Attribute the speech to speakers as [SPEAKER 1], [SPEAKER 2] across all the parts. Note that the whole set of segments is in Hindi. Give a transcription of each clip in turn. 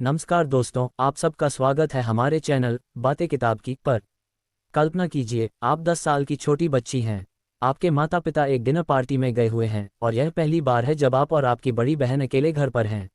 [SPEAKER 1] नमस्कार दोस्तों, आप सबका स्वागत है हमारे चैनल बातें किताब की पर। कल्पना कीजिए, आप 10 साल की छोटी बच्ची हैं। आपके माता पिता एक डिनर पार्टी में गए हुए हैं और यह पहली बार है जब आप और आपकी बड़ी बहन अकेले घर पर हैं।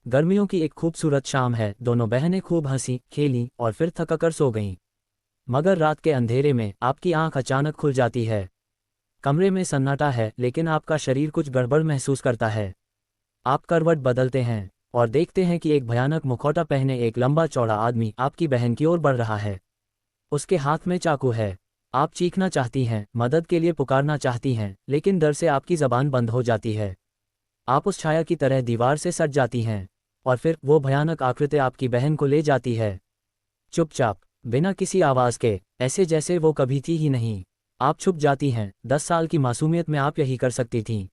[SPEAKER 1] गर्मियों की एक खूबसूरत शाम है, दोनों बहनें खूब हंसी खेलीं और फिर थककर सो गईं। मगर रात के अंधेरे में आपकी आंख अचानक खुल जाती है। कमरे में सन्नाटा है, लेकिन आपका शरीर कुछ गड़बड़ महसूस करता है। आप करवट बदलते हैं और देखते हैं कि एक भयानक मुखौटा पहने एक लंबा चौड़ा आदमी आपकी बहन की ओर बढ़ रहा है। उसके हाथ में चाकू है। आप चीखना चाहती हैं, मदद के लिए पुकारना चाहती हैं, लेकिन डर से आपकी जबान बंद हो जाती है। आप उस छाया की तरह दीवार से सट जाती हैं और फिर वो भयानक आकृति आपकी बहन को ले जाती है। चुपचाप, बिना किसी आवाज़ के, ऐसे जैसे वो कभी थी ही नहीं। आप छुप जाती हैं। 10 साल की मासूमियत में आप यही कर सकती थीं।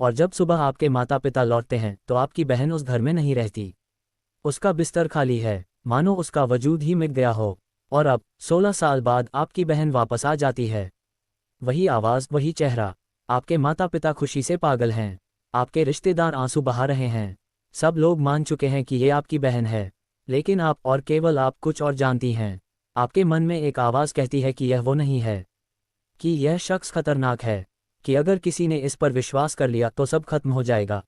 [SPEAKER 1] और जब सुबह आपके माता पिता लौटते हैं तो आपकी बहन उस घर में नहीं रहती। उसका बिस्तर खाली है, मानो उसका वजूद ही मिट गया हो। और अब 16 साल बाद आपकी बहन वापस आ जाती है। वही आवाज़, वही चेहरा। आपके माता पिता खुशी से पागल हैं। आपके रिश्तेदार आंसू बहा रहे हैं। सब लोग मान चुके हैं कि ये आपकी बहन है, लेकिन आप और केवल आप कुछ और जानती हैं। आपके मन में एक आवाज़ कहती है कि यह वो नहीं है, कि यह शख्स खतरनाक है, कि अगर किसी ने इस पर विश्वास कर लिया तो सब खत्म हो जाएगा।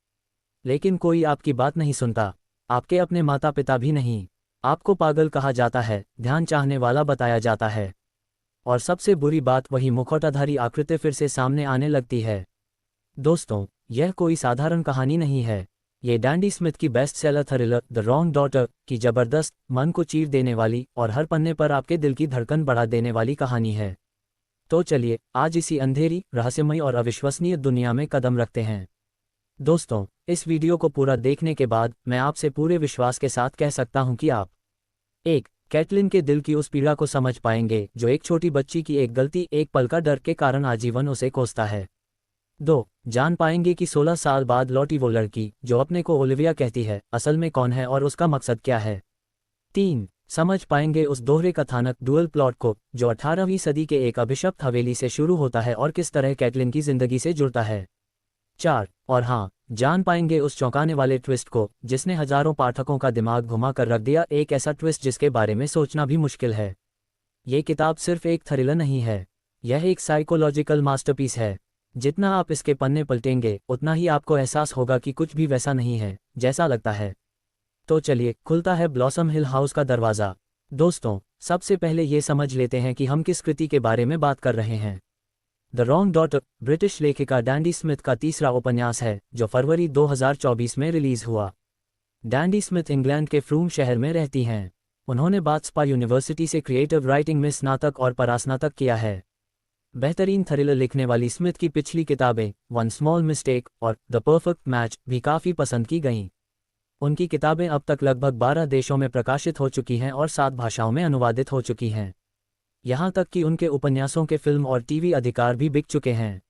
[SPEAKER 1] लेकिन कोई आपकी बात नहीं सुनता, आपके अपने माता पिता भी नहीं। आपको पागल कहा जाता है, ध्यान चाहने वाला बताया जाता है। और सबसे बुरी बात, वही मुखौटाधारी आकृति फिर से सामने आने लगती है। दोस्तों, यह कोई साधारण कहानी नहीं है। ये डैंडी स्मिथ की best seller thriller the wrong daughter की जबरदस्त, मन को चीर देने वाली और हर पन्ने पर आपके दिल की धड़कन बढ़ा देने वाली कहानी है। तो चलिए आज इसी अंधेरी, रहस्यमयी और अविश्वसनीय दुनिया में कदम रखते हैं। दोस्तों, इस वीडियो को पूरा देखने के बाद मैं आपसे पूरे विश्वास के साथ कह सकता हूं कि आप एक कैटलिन के दिल की उस पीड़ा को समझ पाएंगे जो एक छोटी बच्ची की एक गलती, एक पल का डर के कारण आजीवन उसे कोसता है। 2. जान पाएंगे कि 16 साल बाद लौटी वो लड़की जो अपने को ओलिविया कहती है, असल में कौन है और उसका मकसद क्या है। 3. समझ पाएंगे उस दोहरे कथानक, डुअल प्लॉट को, जो 18वीं सदी के एक अभिशप्त हवेली से शुरू होता है और किस तरह कैटलिन की जिंदगी से जुड़ता है। 4. और हाँ, जान पाएंगे उस चौंकाने वाले ट्विस्ट को जिसने हजारों पाठकों का दिमाग घुमा कर रख दिया, एक ऐसा ट्विस्ट जिसके बारे में सोचना भी मुश्किल है। ये किताब सिर्फ एक थ्रिलर नहीं है, यह एक साइकोलॉजिकल मास्टरपीस है। जितना आप इसके पन्ने पलटेंगे उतना ही आपको एहसास होगा कि कुछ भी वैसा नहीं है जैसा लगता है। तो चलिए, खुलता है ब्लॉसम हिल हाउस का दरवाज़ा। दोस्तों, सबसे पहले ये समझ लेते हैं कि हम किस कृति के बारे में बात कर रहे हैं। द रॉन्ग डॉटर ब्रिटिश लेखिका डैंडी स्मिथ का तीसरा उपन्यास है जो फरवरी 2024 में रिलीज हुआ। डैंडी स्मिथ इंग्लैंड के फ्रूम शहर में रहती हैं। उन्होंने बाथस्पा यूनिवर्सिटी से क्रिएटिव राइटिंग में स्नातक और परास्नातक किया है। बेहतरीन थ्रिलर लिखने वाली स्मिथ की पिछली किताबें वन स्मॉल मिस्टेक और द परफेक्ट मैच भी काफ़ी पसंद की गईं। उनकी किताबें अब तक लगभग 12 देशों में प्रकाशित हो चुकी हैं और 7 भाषाओं में अनुवादित हो चुकी हैं। यहाँ तक कि उनके उपन्यासों के फिल्म और टीवी अधिकार भी बिक चुके हैं।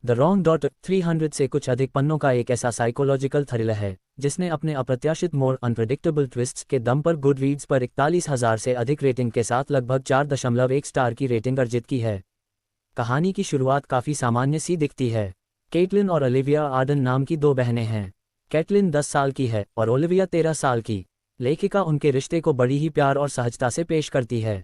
[SPEAKER 1] द रॉन्ग डॉटर 300 से कुछ अधिक पन्नों का एक ऐसा साइकोलॉजिकल थ्रिलर है जिसने अपने अप्रत्याशित मोड़, अनप्रेडिक्टेबल ट्विस्ट्स के दम पर गुडरीड्स पर 41,000 से अधिक रेटिंग के साथ लगभग 4.1 स्टार की रेटिंग अर्जित की है। कहानी की शुरुआत काफ़ी सामान्य सी दिखती है। केटलिन और ओलिविया आर्डन नाम की दो बहनें हैं। कैटलिन 10 साल की है और ओलिविया 13 साल की। लेखिका उनके रिश्ते को बड़ी ही प्यार और सहजता से पेश करती है।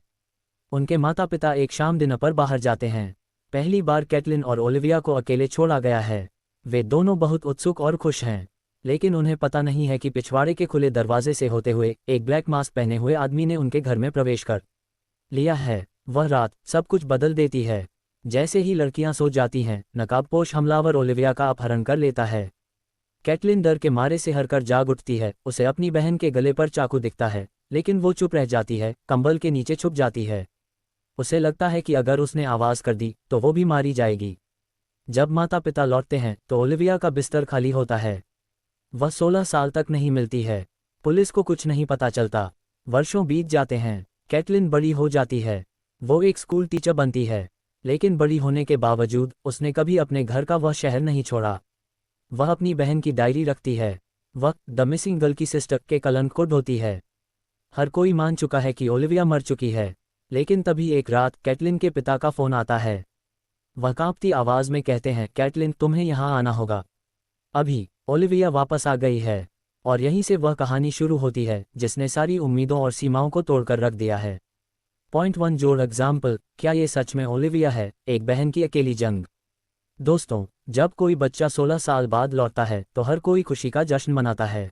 [SPEAKER 1] उनके माता पिता एक शाम डिनर पर बाहर जाते हैं। पहली बार कैटलिन और ओलिविया को अकेले छोड़ा गया है। वे दोनों बहुत उत्सुक और खुश हैं, लेकिन उन्हें पता नहीं है कि पिछवाड़े के खुले दरवाजे से होते हुए एक ब्लैक मास्क पहने हुए आदमी ने उनके घर में प्रवेश कर लिया है। वह रात सब कुछ बदल देती है। जैसे ही लड़कियां सो जाती हैं, नकाबपोश हमलावर ओलिविया का अपहरण कर लेता है। कैटलिन डर के मारे सिहर कर जाग उठती है। उसे अपनी बहन के गले पर चाकू दिखता है, लेकिन वो चुप रह जाती है, कंबल के नीचे छुप जाती है। उसे लगता है कि अगर उसने आवाज़ कर दी तो वो भी मारी जाएगी। जब माता पिता लौटते हैं तो ओलिविया का बिस्तर खाली होता है। वह 16 साल तक नहीं मिलती है। पुलिस को कुछ नहीं पता चलता। वर्षों बीत जाते हैं। कैटलिन बड़ी हो जाती है। वो एक स्कूल टीचर बनती है, लेकिन बड़ी होने के बावजूद उसने कभी अपने घर का वह शहर नहीं छोड़ा। वह अपनी बहन की डायरी रखती है। वह द मिसिंग गर्ल की सिस्टर के कलंक को ढोती है। हर कोई मान चुका है कि ओलिविया मर चुकी है, लेकिन तभी एक रात कैटलिन के पिता का फ़ोन आता है। वह कांपती आवाज़ में कहते हैं, कैटलिन, तुम्हें यहाँ आना होगा अभी। ओलिविया वापस आ गई है और यहीं से वह कहानी शुरू होती है जिसने सारी उम्मीदों और सीमाओं को तोड़कर रख दिया है। पॉइंट 1 जोड़ एग्जाम्पल, क्या ये सच में ओलिविया है, एक बहन की अकेली जंग। दोस्तों, जब कोई बच्चा 16 साल बाद लौटता है तो हर कोई खुशी का जश्न मनाता है।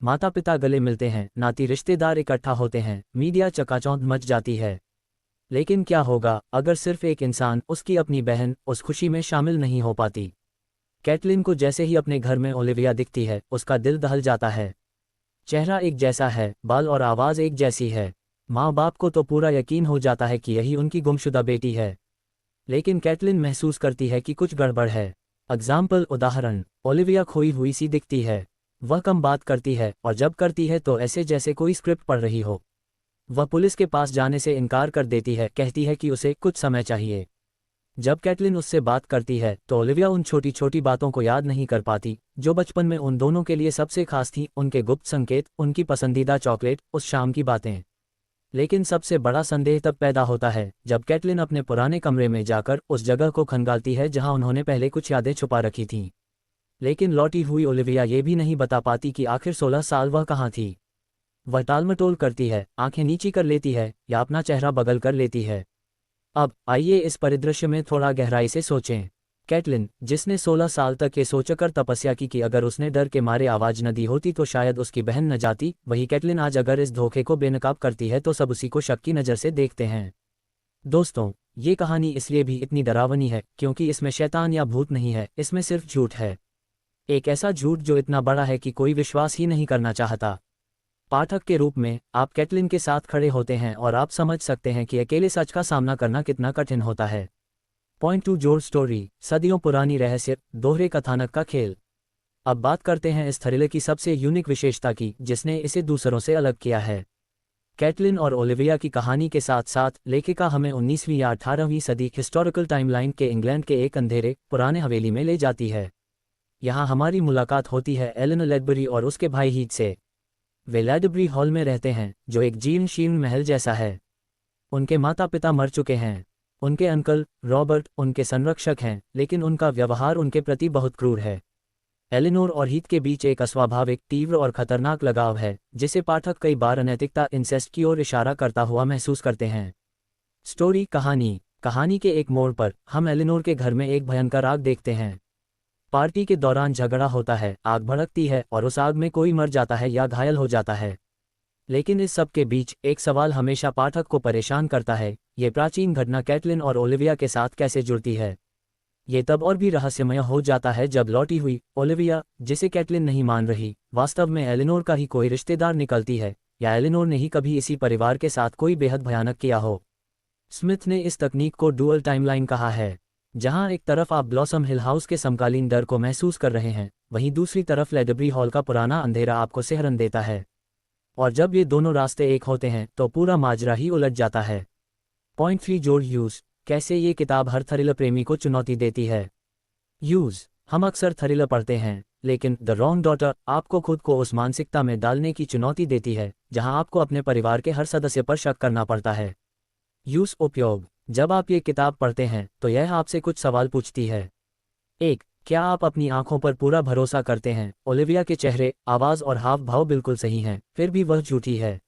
[SPEAKER 1] माता पिता गले मिलते हैं, नाती रिश्तेदार इकट्ठा होते हैं, मीडिया चकाचौंध मच जाती है। लेकिन क्या होगा अगर सिर्फ एक इंसान, उसकी अपनी बहन, उस खुशी में शामिल नहीं हो पाती। कैटलिन को जैसे ही अपने घर में ओलिविया दिखती है उसका दिल दहल जाता है। चेहरा एक जैसा है, बाल और आवाज़ एक जैसी है। माँ बाप को तो पूरा यकीन हो जाता है कि यही उनकी गुमशुदा बेटी है। लेकिन कैटलिन महसूस करती है कि कुछ गड़बड़ है। एग्जाम्पल उदाहरण, ओलिविया खोई हुई सी दिखती है। वह कम बात करती है और जब करती है तो ऐसे जैसे कोई स्क्रिप्ट पढ़ रही हो। वह पुलिस के पास जाने से इनकार कर देती है, कहती है कि उसे कुछ समय चाहिए। जब कैटलिन उससे बात करती है तो ओलिविया उन छोटी छोटी बातों को याद नहीं कर पाती जो बचपन में उन दोनों के लिए सबसे खास थीं, उनके गुप्त संकेत, उनकी पसंदीदा चॉकलेट, उस शाम की बातें। लेकिन सबसे बड़ा संदेह तब पैदा होता है जब कैटलिन अपने पुराने कमरे में जाकर उस जगह को खंगालती है जहां उन्होंने पहले कुछ यादें छुपा रखी थीं। लेकिन लौटी हुई ओलिविया ये भी नहीं बता पाती कि आखिर 16 साल वह कहाँ थी। वह टालमटोल करती है, आंखें नीची कर लेती है या अपना चेहरा बगल कर लेती है। अब आइए इस परिदृश्य में थोड़ा गहराई से सोचें। कैटलिन, जिसने 16 साल तक ये सोचकर तपस्या की कि अगर उसने डर के मारे आवाज न दी होती तो शायद उसकी बहन न जाती, वही कैटलिन आज अगर इस धोखे को बेनकाब करती है तो सब उसी को शक की नज़र से देखते हैं। दोस्तों, ये कहानी इसलिए भी इतनी डरावनी है क्योंकि इसमें शैतान या भूत नहीं है, इसमें सिर्फ झूठ है। एक ऐसा झूठ जो इतना बड़ा है कि कोई विश्वास ही नहीं करना चाहता। पाठक के रूप में आप कैटलिन के साथ खड़े होते हैं और आप समझ सकते हैं कि अकेले सच का सामना करना कितना कठिन होता है। पॉइंट 2 जोड़ स्टोरी, सदियों पुरानी रहस्य, दोहरे कथानक का खेल। अब बात करते हैं इस थ्रिलर की सबसे यूनिक विशेषता की जिसने इसे दूसरों से अलग किया है। कैटलिन और ओलिविया की कहानी के साथ साथ लेखिका हमें 19वीं या 18वीं सदी हिस्टोरिकल टाइमलाइन के इंग्लैंड के एक अंधेरे पुराने हवेली में ले जाती है। यहाँ हमारी मुलाकात होती है एलेनर लेडबरी और उसके भाई हीथ से। वे लेडबरी हॉल में रहते हैं जो एक जीर्ण शीर्ण महल जैसा है। उनके माता पिता मर चुके हैं। उनके अंकल रॉबर्ट उनके संरक्षक हैं, लेकिन उनका व्यवहार उनके प्रति बहुत क्रूर है। एलिनोर और हीथ के बीच एक अस्वाभाविक, तीव्र और खतरनाक लगाव है जिसे पाठक कई बार अनैतिकता, इंसेस्ट की ओर इशारा करता हुआ महसूस करते हैं। स्टोरी, कहानी के एक मोड़ पर हम एलिनोर के घर में एक भयंकर आग देखते हैं। पार्टी के दौरान झगड़ा होता है, आग भड़कती है और उस आग में कोई मर जाता है या घायल हो जाता है। लेकिन इस सब के बीच एक सवाल हमेशा पाठक को परेशान करता है, ये प्राचीन घटना कैटलिन और ओलिविया के साथ कैसे जुड़ती है। ये तब और भी रहस्यमय हो जाता है जब लौटी हुई ओलिविया, जिसे कैटलिन नहीं मान रही, वास्तव में एलिनोर का ही कोई रिश्तेदार निकलती है, या एलिनोर ने ही कभी इसी परिवार के साथ कोई बेहद भयानक किया हो। स्मिथ ने इस तकनीक को डुअल टाइमलाइन कहा है, जहां एक तरफ आप ब्लॉसम हिल हाउस के समकालीन डर को महसूस कर रहे हैं, वहीं दूसरी तरफ लेडबरी हॉल का पुराना अंधेरा आपको सिहरन देता है। और जब ये दोनों रास्ते एक होते हैं तो पूरा माजरा ही उलट जाता है। पॉइंट 3 जोड़ यूज, कैसे ये किताब हर थ्रिलर प्रेमी को चुनौती देती है। यूज, हम अक्सर थ्रिलर पढ़ते हैं, लेकिन द रॉन्ग डॉटर आपको खुद को उस मानसिकता में डालने की चुनौती देती है जहां आपको अपने परिवार के हर सदस्य पर शक करना पड़ता है। यूज उपयोग, जब आप ये किताब पढ़ते हैं तो यह आपसे कुछ सवाल पूछती है। 1. क्या आप अपनी आंखों पर पूरा भरोसा करते हैं? ओलिविया के चेहरे, आवाज़ और हाव भाव बिल्कुल सही हैं, फिर भी वह झूठी है।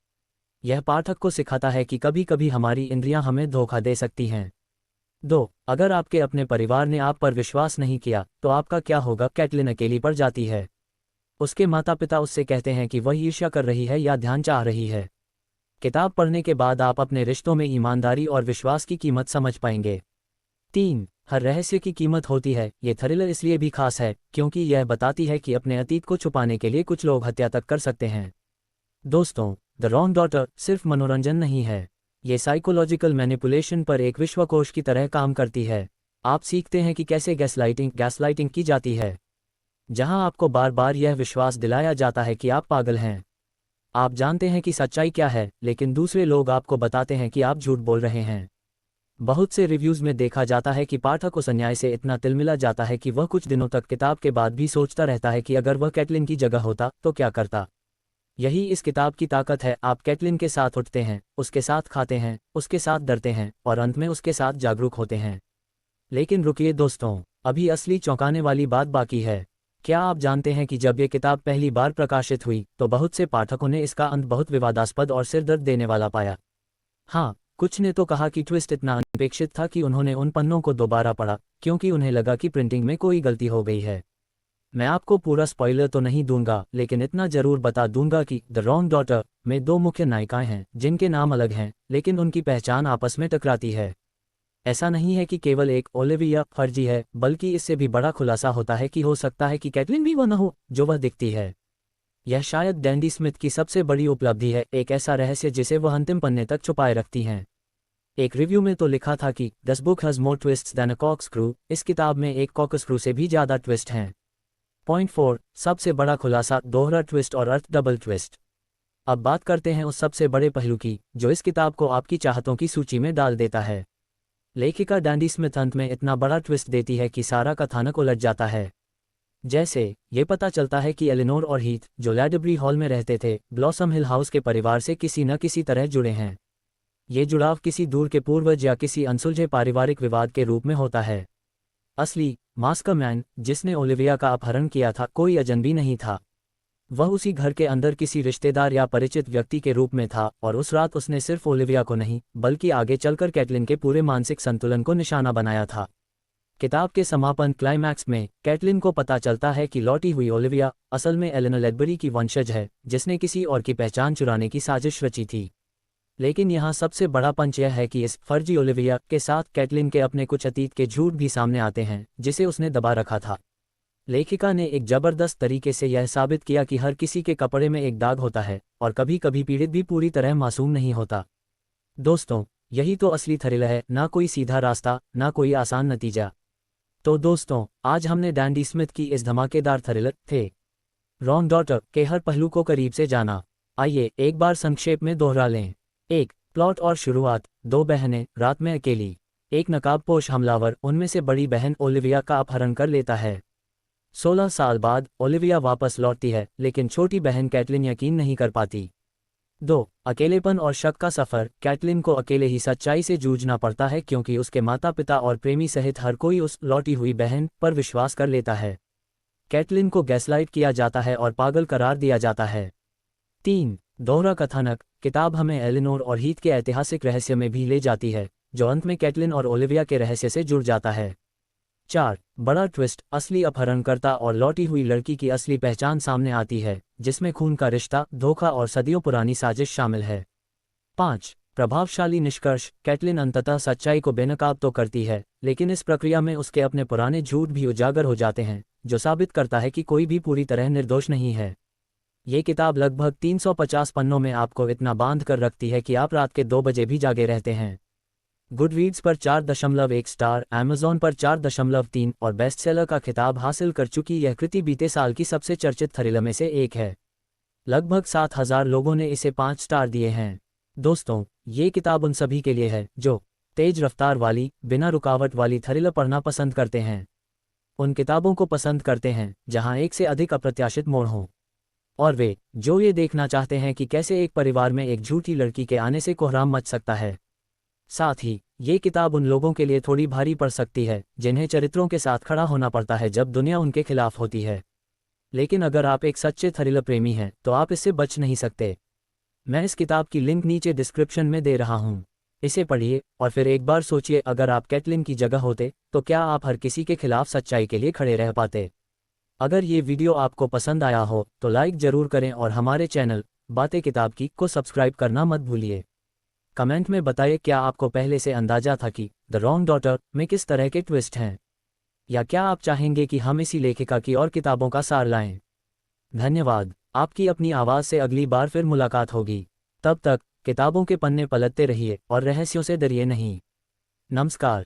[SPEAKER 1] यह पाठक को सिखाता है कि कभी कभी हमारी इंद्रियां हमें धोखा दे सकती हैं। 2. अगर आपके अपने परिवार ने आप पर विश्वास नहीं किया तो आपका क्या होगा? कैटलिन अकेली पड़ जाती है। उसके माता पिता उससे कहते हैं कि वह ईर्ष्या कर रही है या ध्यान चाह रही है। किताब पढ़ने के बाद आप अपने रिश्तों में ईमानदारी और विश्वास की कीमत समझ पाएंगे। 3. हर रहस्य की कीमत होती है। ये थ्रिलर इसलिए भी खास है क्योंकि यह बताती है कि अपने अतीत को छुपाने के लिए कुछ लोग हत्या तक कर सकते हैं। दोस्तों, द रॉन्ग डॉटर सिर्फ मनोरंजन नहीं है, ये साइकोलॉजिकल मैनिपुलेशन पर एक विश्वकोश की तरह काम करती है। आप सीखते हैं कि कैसे गैसलाइटिंग की जाती है, जहां आपको बार बार यह विश्वास दिलाया जाता है कि आप पागल हैं। आप जानते हैं कि सच्चाई क्या है, लेकिन दूसरे लोग आपको बताते हैं कि आप झूठ बोल रहे हैं। बहुत से रिव्यूज़ में देखा जाता है कि पाठक उस अन्याय से इतना तिलमिला जाता है कि वह कुछ दिनों तक किताब के बाद भी सोचता रहता है कि अगर वह कैटलिन की जगह होता तो क्या करता। यही इस किताब की ताकत है। आप कैटलिन के साथ उठते हैं, उसके साथ खाते हैं, उसके साथ डरते हैं और अंत में उसके साथ जागरूक होते हैं। लेकिन रुकिए दोस्तों, अभी असली चौंकाने वाली बात बाकी है। क्या आप जानते हैं कि जब ये किताब पहली बार प्रकाशित हुई तो बहुत से पाठकों ने इसका अंत बहुत विवादास्पद और सिरदर्द देने वाला पाया। हाँ, कुछ ने तो कहा कि ट्विस्ट इतना अनपेक्षित था कि उन्होंने उन पन्नों को दोबारा पढ़ा क्योंकि उन्हें लगा कि प्रिंटिंग में कोई गलती हो गई है। मैं आपको पूरा स्पॉइलर तो नहीं दूंगा, लेकिन इतना जरूर बता दूंगा कि द रॉन्ग डॉटर में दो मुख्य नायिकाएं हैं जिनके नाम अलग हैं लेकिन उनकी पहचान आपस में टकराती है। ऐसा नहीं है कि केवल एक ओलिविया फर्जी है, बल्कि इससे भी बड़ा खुलासा होता है कि हो सकता है कि कैटलिन भी वह न हो जो वह दिखती है। यह शायद डैंडी स्मिथ की सबसे बड़ी उपलब्धि है, एक ऐसा रहस्य जिसे वह अंतिम पन्ने तक छुपाए रखती हैं। एक रिव्यू में तो लिखा था कि this book has more twists then a corkscrew. इस किताब में एक कॉर्कस्क्रू से भी ज़्यादा ट्विस्ट हैं। पॉइंट 4, सबसे बड़ा खुलासा, दोहरा ट्विस्ट और अर्थ डबल ट्विस्ट। अब बात करते हैं उस सबसे बड़े पहलू की जो इस किताब को आपकी चाहतों की सूची में डाल देता है। लेखिका डैंडी स्मिथ अंत में इतना बड़ा ट्विस्ट देती है कि सारा कथानक उलट जाता है। जैसे ये पता चलता है कि एलिनोर और हीथ जो लैडब्री हॉल में रहते थे, ब्लॉसम हिल हाउस के परिवार से किसी न किसी तरह जुड़े हैं। ये जुड़ाव किसी दूर के पूर्वज या किसी अनसुलझे पारिवारिक विवाद के रूप में होता है। असली मास्टरमाइंड जिसने ओलिविया का अपहरण किया था कोई अजनबी नहीं था। वह उसी घर के अंदर किसी रिश्तेदार या परिचित व्यक्ति के रूप में था और उस रात उसने सिर्फ ओलिविया को नहीं बल्कि आगे चलकर कैटलिन के पूरे मानसिक संतुलन को निशाना बनाया था। किताब के समापन क्लाइमैक्स में कैटलिन को पता चलता है कि लौटी हुई ओलिविया असल में एलेनर लेडबरी की वंशज है जिसने किसी और की पहचान चुराने की साजिश रची थी। लेकिन यहाँ सबसे बड़ा पंच यह है कि इस फर्जी ओलिविया के साथ कैटलिन के अपने कुछ अतीत के झूठ भी सामने आते हैं जिसे उसने दबा रखा था। लेखिका ने एक जबरदस्त तरीके से यह साबित किया कि हर किसी के कपड़े में एक दाग होता है और कभी कभी पीड़ित भी पूरी तरह मासूम नहीं होता। दोस्तों, यही तो असली थ्रिल है, ना कोई सीधा रास्ता, ना कोई आसान नतीजा। तो दोस्तों, आज हमने डैंडी स्मिथ की इस धमाकेदार थ्रिलर थे रॉन्ग डॉटर के हर पहलू को करीब से जाना। आइए एक बार संक्षेप में दोहरा लें। 1. प्लॉट और शुरुआत। दो बहनें रात में अकेली। एक नकाबपोश हमलावर उनमें से बड़ी बहन ओलिविया का अपहरण कर लेता है। 16 साल बाद ओलिविया वापस लौटती है लेकिन छोटी बहन कैटलिन यकीन नहीं कर पाती। 2. अकेलेपन और शक का सफ़र। कैटलिन को अकेले ही सच्चाई से जूझना पड़ता है क्योंकि उसके माता पिता और प्रेमी सहित हर कोई उस लौटी हुई बहन पर विश्वास कर लेता है। कैटलिन को गैसलाइट किया जाता है और पागल करार दिया जाता है। 3. दोहरा कथानक। किताब हमें एलिनोर और हीथ के ऐतिहासिक रहस्य में भी ले जाती है जो अंत में कैटलिन और ओलिविया के रहस्य से जुड़ जाता है। 4. बड़ा ट्विस्ट। असली अपहरणकर्ता और लौटी हुई लड़की की असली पहचान सामने आती है जिसमें खून का रिश्ता, धोखा और सदियों पुरानी साजिश शामिल है। 5. प्रभावशाली निष्कर्ष। कैटलिन अंततः सच्चाई को बेनकाब तो करती है लेकिन इस प्रक्रिया में उसके अपने पुराने झूठ भी उजागर हो जाते हैं जो साबित करता है कि कोई भी पूरी तरह निर्दोष नहीं है। ये किताब लगभग 350 पन्नों में आपको इतना बांध कर रखती है कि आप रात के 2 बजे भी जागे रहते हैं। गुडरीड्स पर 4.1 स्टार, अमेज़न पर 4.3 और बेस्टसेलर का खिताब हासिल कर चुकी यह कृति बीते साल की सबसे चर्चित थ्रिलर में से एक है। लगभग 7,000 लोगों ने इसे 5 स्टार दिए हैं। दोस्तों, ये किताब उन सभी के लिए है जो तेज रफ्तार वाली, बिना रुकावट वाली थ्रिलर पढ़ना पसंद करते हैं। उन किताबों को पसंद करते हैं जहां एक से अधिक अप्रत्याशित मोड़ हों, और वे जो ये देखना चाहते हैं कि कैसे एक परिवार में एक झूठी लड़की के आने से कोहराम मच सकता है। साथ ही ये किताब उन लोगों के लिए थोड़ी भारी पड़ सकती है जिन्हें चरित्रों के साथ खड़ा होना पड़ता है जब दुनिया उनके खिलाफ होती है। लेकिन अगर आप एक सच्चे थ्रिलर प्रेमी हैं तो आप इससे बच नहीं सकते। मैं इस किताब की लिंक नीचे डिस्क्रिप्शन में दे रहा हूँ। इसे पढ़िए और फिर एक बार सोचिए, अगर आप कैटलिन की जगह होते तो क्या आप हर किसी के खिलाफ सच्चाई के लिए खड़े रह पाते। अगर ये वीडियो आपको पसंद आया हो तो लाइक ज़रूर करें और हमारे चैनल बातें किताब की को सब्सक्राइब करना मत भूलिए। कमेंट में बताइए क्या आपको पहले से अंदाजा था कि द रॉन्ग डॉटर में किस तरह के ट्विस्ट हैं, या क्या आप चाहेंगे कि हम इसी लेखिका की और किताबों का सार लाएं। धन्यवाद। आपकी अपनी आवाज़ से अगली बार फिर मुलाकात होगी। तब तक किताबों के पन्ने पलटते रहिए और रहस्यों से डरिए नहीं। नमस्कार।